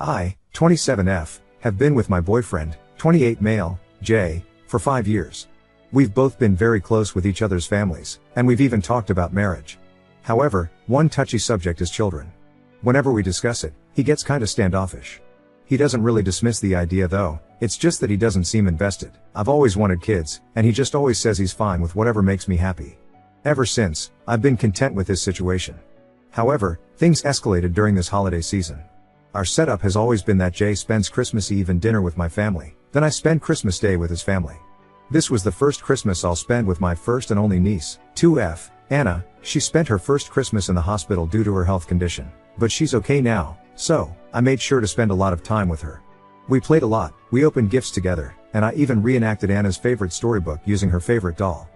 I, 27F, have been with my boyfriend, 28 male, Jay, for 5 years. We've both been very close with each other's families, and we've even talked about marriage. However, one touchy subject is children. Whenever we discuss it, he gets kinda standoffish. He doesn't really dismiss the idea though, it's just that he doesn't seem invested. I've always wanted kids, and he just always says he's fine with whatever makes me happy. Ever since, I've been content with this situation. However, things escalated during this holiday season. Our setup has always been that Jay spends Christmas Eve and dinner with my family, then I spend Christmas Day with his family. This was the first Christmas I'll spend with my first and only niece, 2F, Anna. She spent her first Christmas in the hospital due to her health condition, but she's okay now, so I made sure to spend a lot of time with her. We played a lot, we opened gifts together, and I even reenacted Anna's favorite storybook using her favorite doll.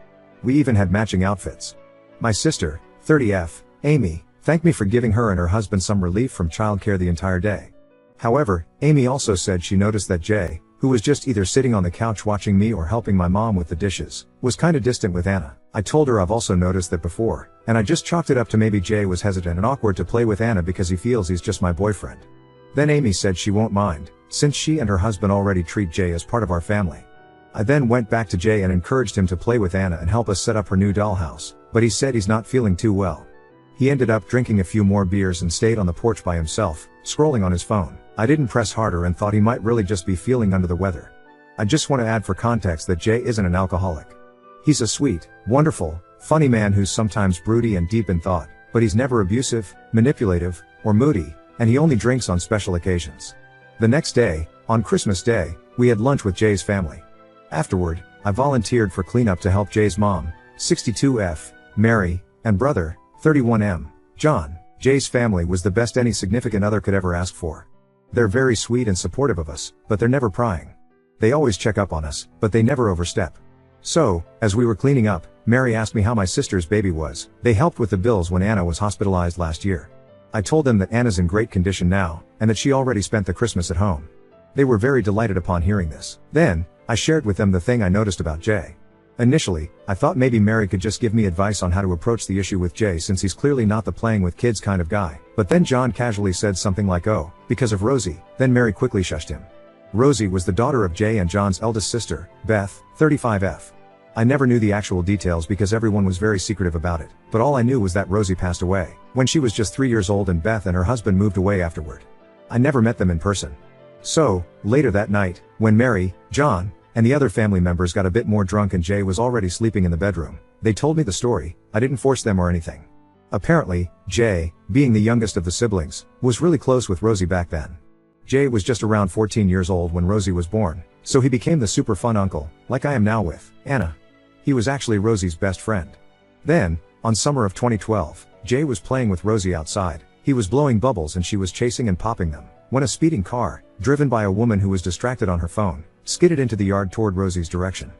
We even had matching outfits. My sister, 30F, Amy, thanked me for giving her and her husband some relief from childcare the entire day. However, Amy also said she noticed that Jay, who was just either sitting on the couch watching me or helping my mom with the dishes, was kinda distant with Anna. I told her I've also noticed that before, and I just chalked it up to maybe Jay was hesitant and awkward to play with Anna because he feels he's just my boyfriend. Then Amy said she won't mind, since she and her husband already treat Jay as part of our family. I then went back to Jay and encouraged him to play with Anna and help us set up her new dollhouse, but he said he's not feeling too well. He ended up drinking a few more beers and stayed on the porch by himself, scrolling on his phone. I didn't press harder and thought he might really just be feeling under the weather. I just want to add for context that Jay isn't an alcoholic. He's a sweet, wonderful, funny man who's sometimes broody and deep in thought, but he's never abusive, manipulative, or moody, and he only drinks on special occasions. The next day, on Christmas Day, we had lunch with Jay's family. Afterward, I volunteered for cleanup to help Jay's mom, 62F, Mary, and brother, 31M, John. Jay's family was the best any significant other could ever ask for. They're very sweet and supportive of us, but they're never prying. They always check up on us, but they never overstep. So, as we were cleaning up, Mary asked me how my sister's baby was. They helped with the bills when Anna was hospitalized last year. I told them that Anna's in great condition now, and that she already spent the Christmas at home. They were very delighted upon hearing this. Then, I shared with them the thing I noticed about Jay. Initially, I thought maybe Mary could just give me advice on how to approach the issue with Jay since he's clearly not the playing with kids kind of guy. But then John casually said something like, "Oh, because of Rosie." Then Mary quickly shushed him. Rosie was the daughter of Jay and John's eldest sister, Beth, 35F. I never knew the actual details because everyone was very secretive about it, but all I knew was that Rosie passed away when she was just 3 years old and Beth and her husband moved away afterward. I never met them in person. So, later that night, when Mary, John, and the other family members got a bit more drunk and Jay was already sleeping in the bedroom, they told me the story. I didn't force them or anything. Apparently, Jay, being the youngest of the siblings, was really close with Rosie back then. Jay was just around 14 years old when Rosie was born, so he became the super fun uncle, like I am now with Anna. He was actually Rosie's best friend. Then, on summer of 2012, Jay was playing with Rosie outside. He was blowing bubbles and she was chasing and popping them, when a speeding car, driven by a woman who was distracted on her phone, skidded into the yard toward Rosie's direction.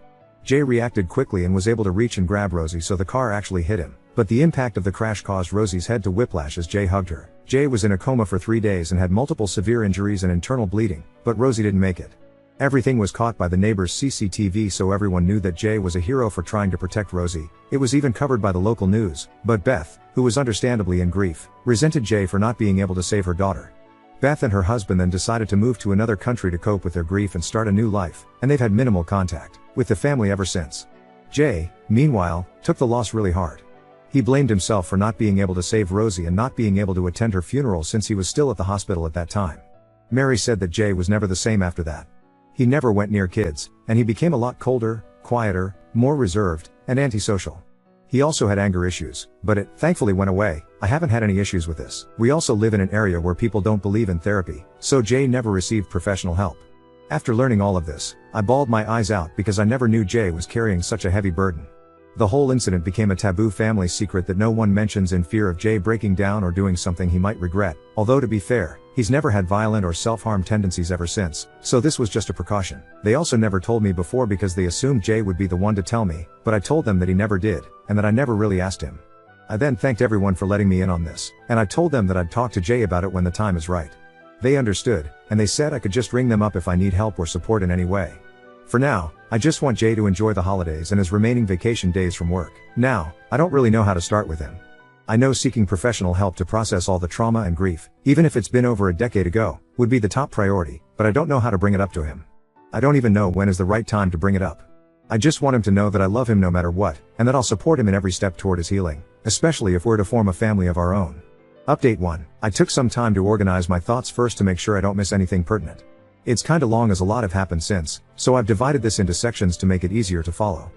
Jay reacted quickly and was able to reach and grab Rosie so the car actually hit him, but the impact of the crash caused Rosie's head to whiplash as Jay hugged her. Jay was in a coma for 3 days and had multiple severe injuries and internal bleeding, but Rosie didn't make it. Everything was caught by the neighbor's CCTV, so everyone knew that Jay was a hero for trying to protect Rosie. It was even covered by the local news, but Beth, who was understandably in grief, resented Jay for not being able to save her daughter. Beth and her husband then decided to move to another country to cope with their grief and start a new life, and they've had minimal contact with the family ever since. Jay, meanwhile, took the loss really hard. He blamed himself for not being able to save Rosie and not being able to attend her funeral since he was still at the hospital at that time. Mary said that Jay was never the same after that. He never went near kids, and he became a lot colder, quieter, more reserved, and antisocial. He also had anger issues, but it thankfully went away. I haven't had any issues with this. We also live in an area where people don't believe in therapy, so Jay never received professional help. After learning all of this, I bawled my eyes out because I never knew Jay was carrying such a heavy burden. The whole incident became a taboo family secret that no one mentions in fear of Jay breaking down or doing something he might regret, although to be fair, he's never had violent or self-harm tendencies ever since, so this was just a precaution. They also never told me before because they assumed Jay would be the one to tell me, but I told them that he never did, and that I never really asked him. I then thanked everyone for letting me in on this, and I told them that I'd talk to Jay about it when the time is right. They understood, and they said I could just ring them up if I need help or support in any way. For now, I just want Jay to enjoy the holidays and his remaining vacation days from work. Now, I don't really know how to start with him. I know seeking professional help to process all the trauma and grief, even if it's been over a decade ago, would be the top priority, but I don't know how to bring it up to him. I don't even know when is the right time to bring it up. I just want him to know that I love him no matter what, and that I'll support him in every step toward his healing, especially if we're to form a family of our own. Update 1. I took some time to organize my thoughts first to make sure I don't miss anything pertinent. It's kinda long as a lot have happened since, so I've divided this into sections to make it easier to follow.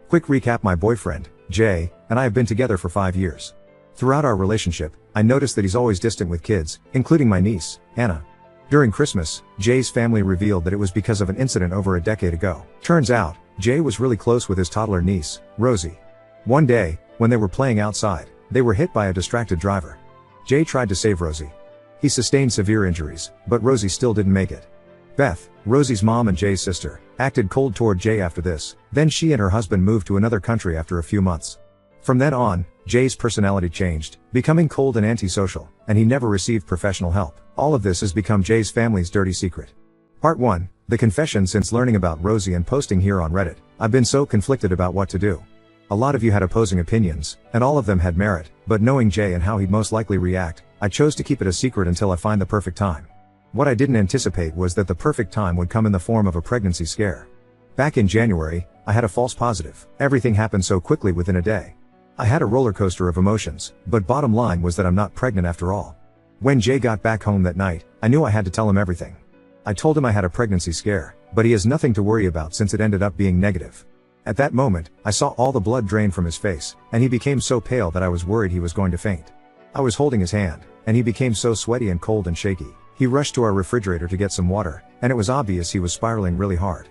Quick recap: my boyfriend, Jay, and I have been together for 5 years. Throughout our relationship, I noticed that he's always distant with kids, including my niece, Anna. During Christmas, Jay's family revealed that it was because of an incident over a decade ago. Turns out, Jay was really close with his toddler niece, Rosie. One day, when they were playing outside, they were hit by a distracted driver. Jay tried to save Rosie. He sustained severe injuries, but Rosie still didn't make it. Beth, Rosie's mom and Jay's sister, acted cold toward Jay after this, then she and her husband moved to another country after a few months. From then on, Jay's personality changed, becoming cold and antisocial, and he never received professional help. All of this has become Jay's family's dirty secret. Part 1. The confession. Since learning about Rosie and posting here on Reddit, I've been so conflicted about what to do. A lot of you had opposing opinions, and all of them had merit, but knowing Jay and how he'd most likely react, I chose to keep it a secret until I find the perfect time. What I didn't anticipate was that the perfect time would come in the form of a pregnancy scare. Back in January, I had a false positive. Everything happened so quickly within a day. I had a roller coaster of emotions, but bottom line was that I'm not pregnant after all. When Jay got back home that night, I knew I had to tell him everything. I told him I had a pregnancy scare, but he has nothing to worry about since it ended up being negative. At that moment, I saw all the blood drain from his face, and he became so pale that I was worried he was going to faint. I was holding his hand, and he became so sweaty and cold and shaky. He rushed to our refrigerator to get some water, and it was obvious he was spiraling really hard.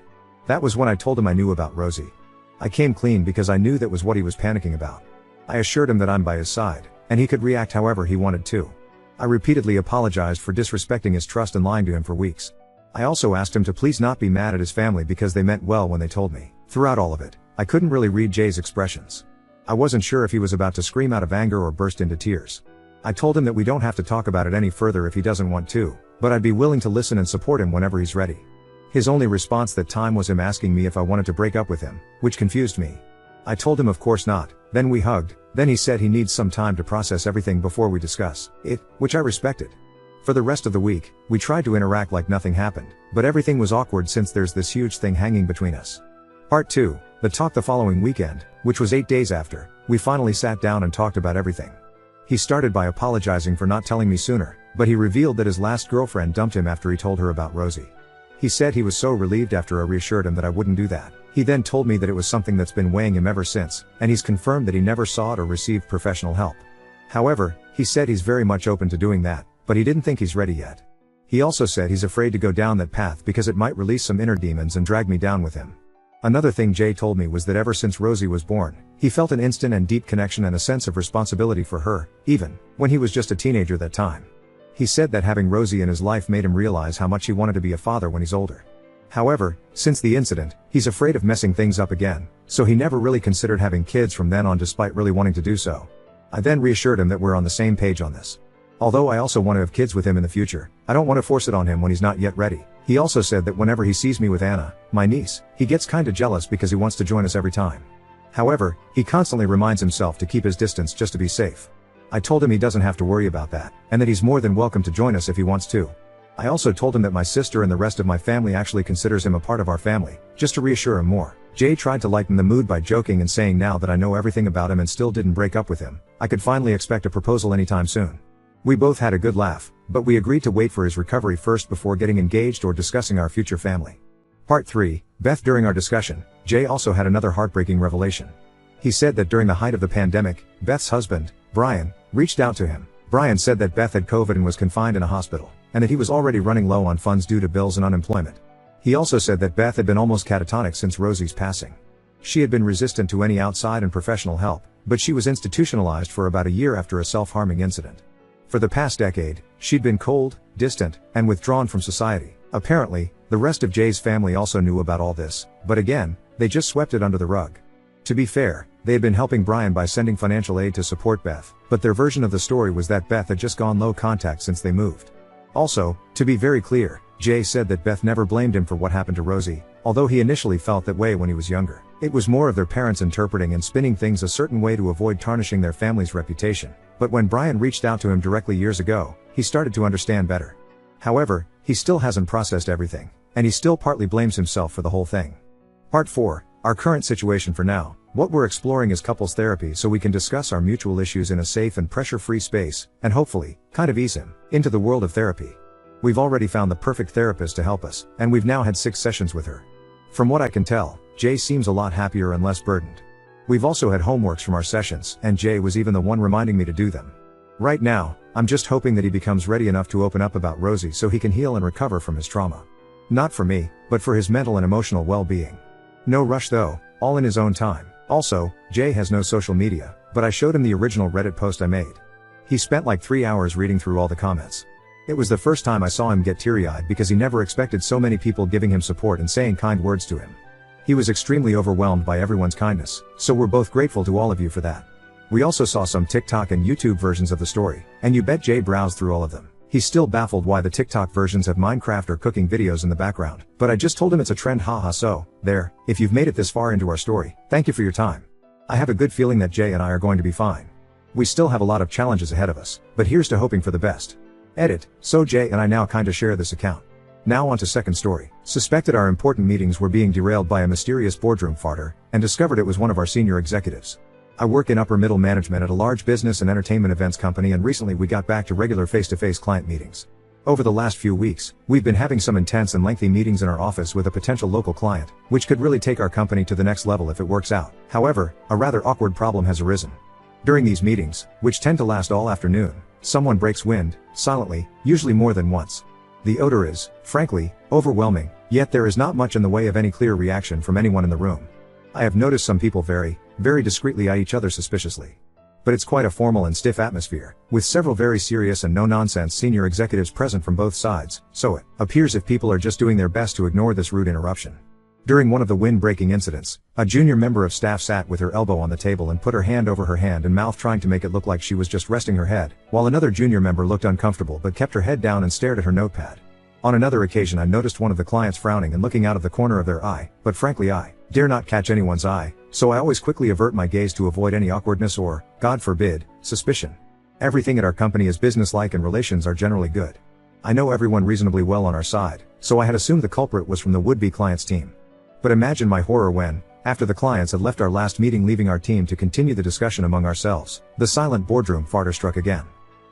That was when I told him I knew about Rosie. I came clean because I knew that was what he was panicking about. I assured him that I'm by his side, and he could react however he wanted to. I repeatedly apologized for disrespecting his trust and lying to him for weeks. I also asked him to please not be mad at his family because they meant well when they told me. Throughout all of it, I couldn't really read Jay's expressions. I wasn't sure if he was about to scream out of anger or burst into tears. I told him that we don't have to talk about it any further if he doesn't want to, but I'd be willing to listen and support him whenever he's ready. His only response that time was him asking me if I wanted to break up with him, which confused me. I told him of course not, then we hugged, then he said he needs some time to process everything before we discuss it, which I respected. For the rest of the week, we tried to interact like nothing happened, but everything was awkward since there's this huge thing hanging between us. Part 2. The talk. The following weekend, which was 8 days after, we finally sat down and talked about everything. He started by apologizing for not telling me sooner, but he revealed that his last girlfriend dumped him after he told her about Rosie. He said he was so relieved after I reassured him that I wouldn't do that. He then told me that it was something that's been weighing him ever since, and he's confirmed that he never sought or received professional help. However, he said he's very much open to doing that, but he didn't think he's ready yet. He also said he's afraid to go down that path because it might release some inner demons and drag me down with him. Another thing Jay told me was that ever since Rosie was born, he felt an instant and deep connection and a sense of responsibility for her, even when he was just a teenager that time. He said that having Rosie in his life made him realize how much he wanted to be a father when he's older. However, since the incident, he's afraid of messing things up again, so he never really considered having kids from then on despite really wanting to do so. I then reassured him that we're on the same page on this. Although I also want to have kids with him in the future, I don't want to force it on him when he's not yet ready. He also said that whenever he sees me with Anna, my niece, he gets kinda jealous because he wants to join us every time. However, he constantly reminds himself to keep his distance just to be safe. I told him he doesn't have to worry about that, and that he's more than welcome to join us if he wants to. I also told him that my sister and the rest of my family actually considers him a part of our family, just to reassure him more. Jay tried to lighten the mood by joking and saying now that I know everything about him and still didn't break up with him, I could finally expect a proposal anytime soon. We both had a good laugh, but we agreed to wait for his recovery first before getting engaged or discussing our future family. Part 3. Beth. During our discussion, Jay also had another heartbreaking revelation. He said that during the height of the pandemic, Beth's husband, Brian, reached out to him. Brian said that Beth had COVID and was confined in a hospital, and that he was already running low on funds due to bills and unemployment. He also said that Beth had been almost catatonic since Rosie's passing. She had been resistant to any outside and professional help, but she was institutionalized for about a year after a self-harming incident. For the past decade, she'd been cold, distant, and withdrawn from society. Apparently, the rest of Jay's family also knew about all this, but again, they just swept it under the rug. To be fair, they had been helping Brian by sending financial aid to support Beth, but their version of the story was that Beth had just gone low contact since they moved. Also, to be very clear, Jay said that Beth never blamed him for what happened to Rosie, although he initially felt that way when he was younger. It was more of their parents interpreting and spinning things a certain way to avoid tarnishing their family's reputation. But when Brian reached out to him directly years ago, he started to understand better. However, he still hasn't processed everything, and he still partly blames himself for the whole thing. Part 4. Our current situation for now. What we're exploring is couples therapy so we can discuss our mutual issues in a safe and pressure-free space, and hopefully, kind of ease him into the world of therapy. We've already found the perfect therapist to help us, and we've now had 6 sessions with her. From what I can tell, Jay seems a lot happier and less burdened. We've also had homeworks from our sessions, and Jay was even the one reminding me to do them. Right now, I'm just hoping that he becomes ready enough to open up about Rosie so he can heal and recover from his trauma. Not for me, but for his mental and emotional well-being. No rush though, all in his own time. Also, Jay has no social media, but I showed him the original Reddit post I made. He spent like 3 hours reading through all the comments. It was the first time I saw him get teary-eyed because he never expected so many people giving him support and saying kind words to him. He was extremely overwhelmed by everyone's kindness, so we're both grateful to all of you for that. We also saw some TikTok and YouTube versions of the story, and you bet Jay browsed through all of them. He's still baffled why the TikTok versions have Minecraft or cooking videos in the background, but I just told him it's a trend, haha. So, there, if you've made it this far into our story, thank you for your time. I have a good feeling that Jay and I are going to be fine. We still have a lot of challenges ahead of us, but here's to hoping for the best. Edit. So Jay and I now kinda share this account. Now on to second story. Suspected our important meetings were being derailed by a mysterious boardroom farter, and discovered it was one of our senior executives. I work in upper middle management at a large business and entertainment events company, and recently we got back to regular face-to-face client meetings. Over the last few weeks, we've been having some intense and lengthy meetings in our office with a potential local client, which could really take our company to the next level if it works out. However, a rather awkward problem has arisen. During these meetings, which tend to last all afternoon, someone breaks wind, silently, usually more than once. The odor is, frankly, overwhelming, yet there is not much in the way of any clear reaction from anyone in the room. I have noticed some people very discreetly eye each other suspiciously. But it's quite a formal and stiff atmosphere, with several very serious and no-nonsense senior executives present from both sides, so it appears if people are just doing their best to ignore this rude interruption. During one of the wind-breaking incidents, a junior member of staff sat with her elbow on the table and put her hand over her hand and mouth, trying to make it look like she was just resting her head, while another junior member looked uncomfortable but kept her head down and stared at her notepad. On another occasion I noticed one of the clients frowning and looking out of the corner of their eye, but frankly I dare not catch anyone's eye, so I always quickly avert my gaze to avoid any awkwardness or, God forbid, suspicion. Everything at our company is businesslike and relations are generally good. I know everyone reasonably well on our side, so I had assumed the culprit was from the would-be client's team. But imagine my horror when, after the clients had left our last meeting leaving our team to continue the discussion among ourselves, the silent boardroom farter struck again.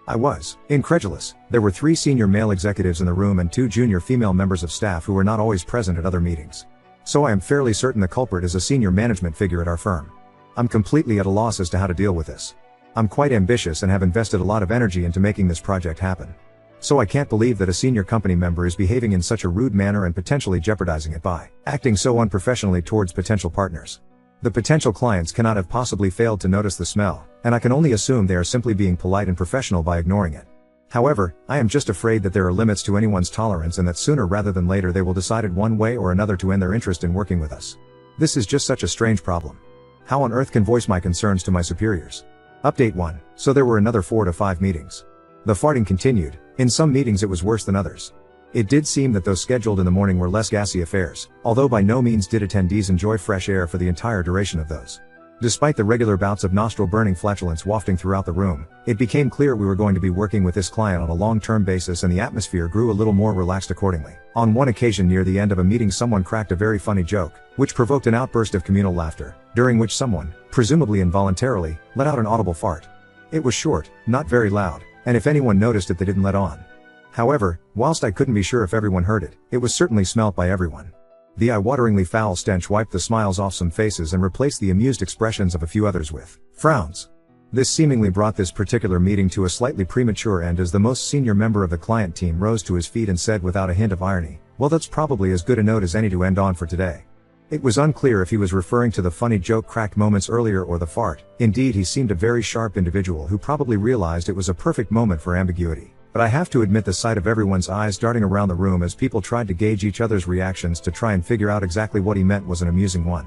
I was incredulous. There were 3 senior male executives in the room and 2 junior female members of staff who were not always present at other meetings. So I am fairly certain the culprit is a senior management figure at our firm. I'm completely at a loss as to how to deal with this. I'm quite ambitious and have invested a lot of energy into making this project happen. So I can't believe that a senior company member is behaving in such a rude manner and potentially jeopardizing it by acting so unprofessionally towards potential partners. The potential clients cannot have possibly failed to notice the smell, and I can only assume they are simply being polite and professional by ignoring it. However, I am just afraid that there are limits to anyone's tolerance and that sooner rather than later they will decide in one way or another to end their interest in working with us. This is just such a strange problem. How on earth can voice my concerns to my superiors? Update 1. So there were another 4 to 5 meetings. The farting continued. In some meetings it was worse than others. It did seem that those scheduled in the morning were less gassy affairs, although by no means did attendees enjoy fresh air for the entire duration of those. Despite the regular bouts of nostril-burning flatulence wafting throughout the room, it became clear we were going to be working with this client on a long-term basis, and the atmosphere grew a little more relaxed accordingly. On one occasion near the end of a meeting someone cracked a very funny joke, which provoked an outburst of communal laughter, during which someone, presumably involuntarily, let out an audible fart. It was short, not very loud, and if anyone noticed it they didn't let on. However, whilst I couldn't be sure if everyone heard it, it was certainly smelt by everyone. The eye-wateringly foul stench wiped the smiles off some faces and replaced the amused expressions of a few others with frowns. This seemingly brought this particular meeting to a slightly premature end as the most senior member of the client team rose to his feet and said without a hint of irony, "Well, that's probably as good a note as any to end on for today." It was unclear if he was referring to the funny joke cracked moments earlier or the fart. Indeed, he seemed a very sharp individual who probably realized it was a perfect moment for ambiguity. But I have to admit the sight of everyone's eyes darting around the room as people tried to gauge each other's reactions to try and figure out exactly what he meant was an amusing one.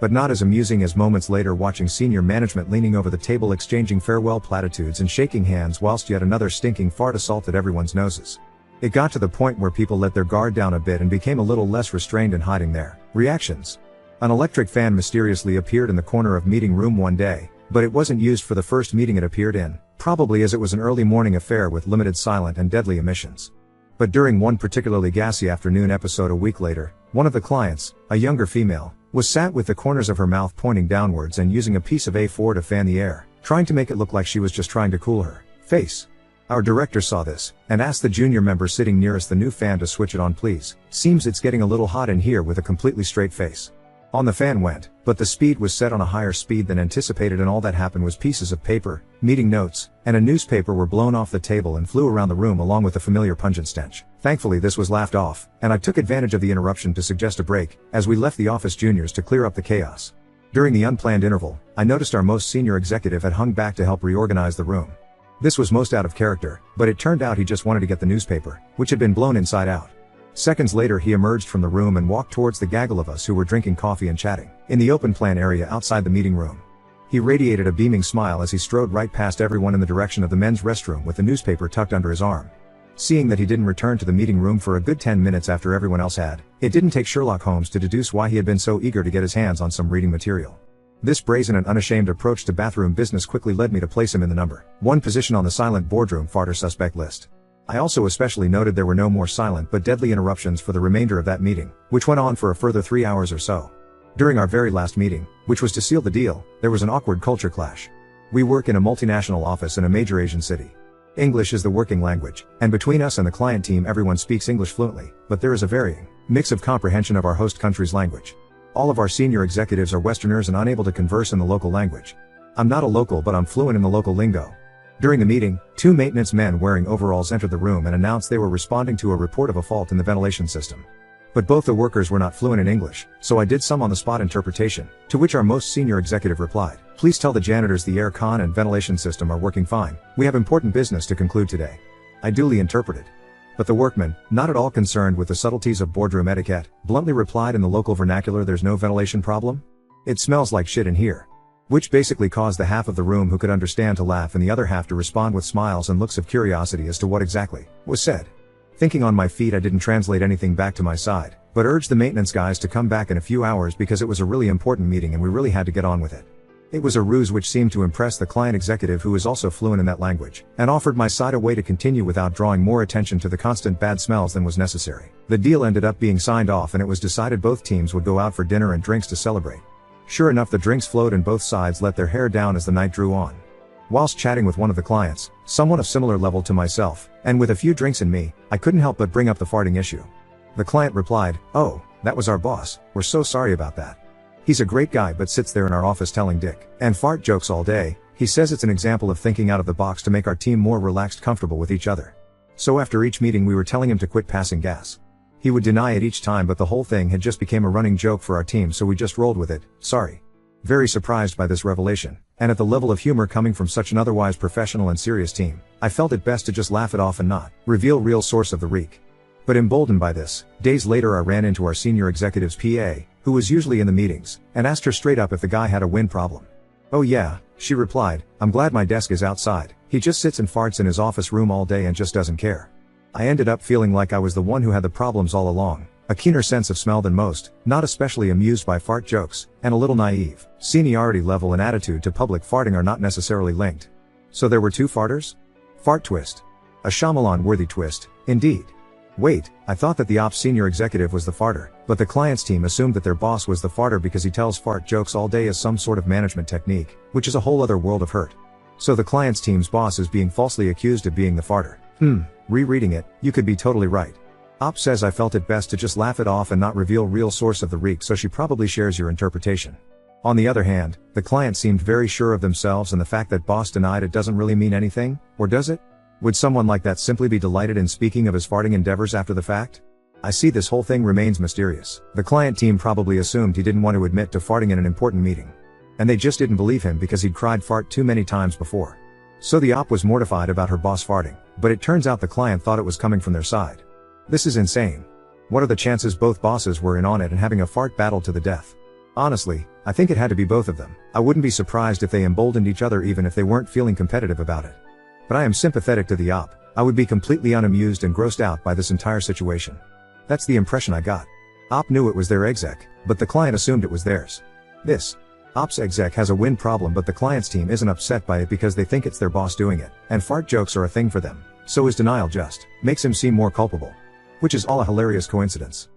But not as amusing as moments later watching senior management leaning over the table exchanging farewell platitudes and shaking hands whilst yet another stinking fart assaulted everyone's noses. It got to the point where people let their guard down a bit and became a little less restrained in hiding their reactions. An electric fan mysteriously appeared in the corner of meeting room one day, but it wasn't used for the first meeting it appeared in, probably as it was an early morning affair with limited silent and deadly emissions. But during one particularly gassy afternoon episode a week later, one of the clients, a younger female, was sat with the corners of her mouth pointing downwards and using a piece of A4 to fan the air, trying to make it look like she was just trying to cool her face. Our director saw this, and asked the junior member sitting nearest the new fan to switch it on please. Seems it's getting a little hot in here with a completely straight face. On the fan went, but the speed was set on a higher speed than anticipated and all that happened was pieces of paper, meeting notes, and a newspaper were blown off the table and flew around the room along with the familiar pungent stench. Thankfully this was laughed off, and I took advantage of the interruption to suggest a break, as we left the office juniors to clear up the chaos. During the unplanned interval, I noticed our most senior executive had hung back to help reorganize the room. This was most out of character, but it turned out he just wanted to get the newspaper, which had been blown inside out. Seconds later he emerged from the room and walked towards the gaggle of us who were drinking coffee and chatting, in the open plan area outside the meeting room. He radiated a beaming smile as he strode right past everyone in the direction of the men's restroom with the newspaper tucked under his arm. Seeing that he didn't return to the meeting room for a good 10 minutes after everyone else had, it didn't take Sherlock Holmes to deduce why he had been so eager to get his hands on some reading material. This brazen and unashamed approach to bathroom business quickly led me to place him in the number 1 position on the silent boardroom farter suspect list. I also especially noted there were no more silent but deadly interruptions for the remainder of that meeting, which went on for a further 3 hours or so. During our very last meeting, which was to seal the deal, there was an awkward culture clash. We work in a multinational office in a major Asian city. English is the working language, and between us and the client team everyone speaks English fluently, but there is a varying mix of comprehension of our host country's language. All of our senior executives are Westerners and unable to converse in the local language. I'm not a local but I'm fluent in the local lingo. During the meeting, 2 maintenance men wearing overalls entered the room and announced they were responding to a report of a fault in the ventilation system. But both the workers were not fluent in English, so I did some on-the-spot interpretation, to which our most senior executive replied, "Please tell the janitors the air con and ventilation system are working fine. We have important business to conclude today." I duly interpreted. But the workman, not at all concerned with the subtleties of boardroom etiquette, bluntly replied in the local vernacular, "There's no ventilation problem? It smells like shit in here." Which basically caused the half of the room who could understand to laugh and the other half to respond with smiles and looks of curiosity as to what exactly was said. Thinking on my feet I didn't translate anything back to my side, but urged the maintenance guys to come back in a few hours because it was a really important meeting and we really had to get on with it. It was a ruse which seemed to impress the client executive who is also fluent in that language, and offered my side a way to continue without drawing more attention to the constant bad smells than was necessary. The deal ended up being signed off and it was decided both teams would go out for dinner and drinks to celebrate. Sure enough, the drinks flowed and both sides let their hair down as the night drew on. Whilst chatting with one of the clients, someone of similar level to myself, and with a few drinks in me, I couldn't help but bring up the farting issue. The client replied, "Oh, that was our boss, we're so sorry about that. He's a great guy but sits there in our office telling dick and fart jokes all day. He says it's an example of thinking out of the box to make our team more relaxed, comfortable with each other." So after each meeting we were telling him to quit passing gas. He would deny it each time, but the whole thing had just became a running joke for our team, so we just rolled with it. Sorry. Very surprised by this revelation, and at the level of humor coming from such an otherwise professional and serious team, I felt it best to just laugh it off and not reveal real source of the reek. But emboldened by this, days later I ran into our senior executive's PA, who was usually in the meetings, and asked her straight up if the guy had a wind problem. "Oh yeah," she replied, "I'm glad my desk is outside. He just sits and farts in his office room all day and just doesn't care." I ended up feeling like I was the one who had the problems all along, a keener sense of smell than most, not especially amused by fart jokes, and a little naive. Seniority level and attitude to public farting are not necessarily linked. So there were 2 farters? Fart twist. A Shyamalan-worthy twist, indeed. Wait, I thought that the ops senior executive was the farter, but the client's team assumed that their boss was the farter because he tells fart jokes all day as some sort of management technique, which is a whole other world of hurt. So the client's team's boss is being falsely accused of being the farter. Rereading it, you could be totally right. Ops says I felt it best to just laugh it off and not reveal real source of the reek, so she probably shares your interpretation. On the other hand, the client seemed very sure of themselves, and the fact that boss denied it doesn't really mean anything, or does it? Would someone like that simply be delighted in speaking of his farting endeavors after the fact? I see this whole thing remains mysterious. The client team probably assumed he didn't want to admit to farting in an important meeting. And they just didn't believe him because he'd cried fart too many times before. So the op was mortified about her boss farting, but it turns out the client thought it was coming from their side. This is insane. What are the chances both bosses were in on it and having a fart battle to the death? Honestly, I think it had to be both of them. I wouldn't be surprised if they emboldened each other even if they weren't feeling competitive about it. But I am sympathetic to the op. I would be completely unamused and grossed out by this entire situation. That's the impression I got. Op knew it was their exec, but the client assumed it was theirs. This Ops exec has a win problem, but the client's team isn't upset by it because they think it's their boss doing it, and fart jokes are a thing for them, so his denial just makes him seem more culpable. Which is all a hilarious coincidence.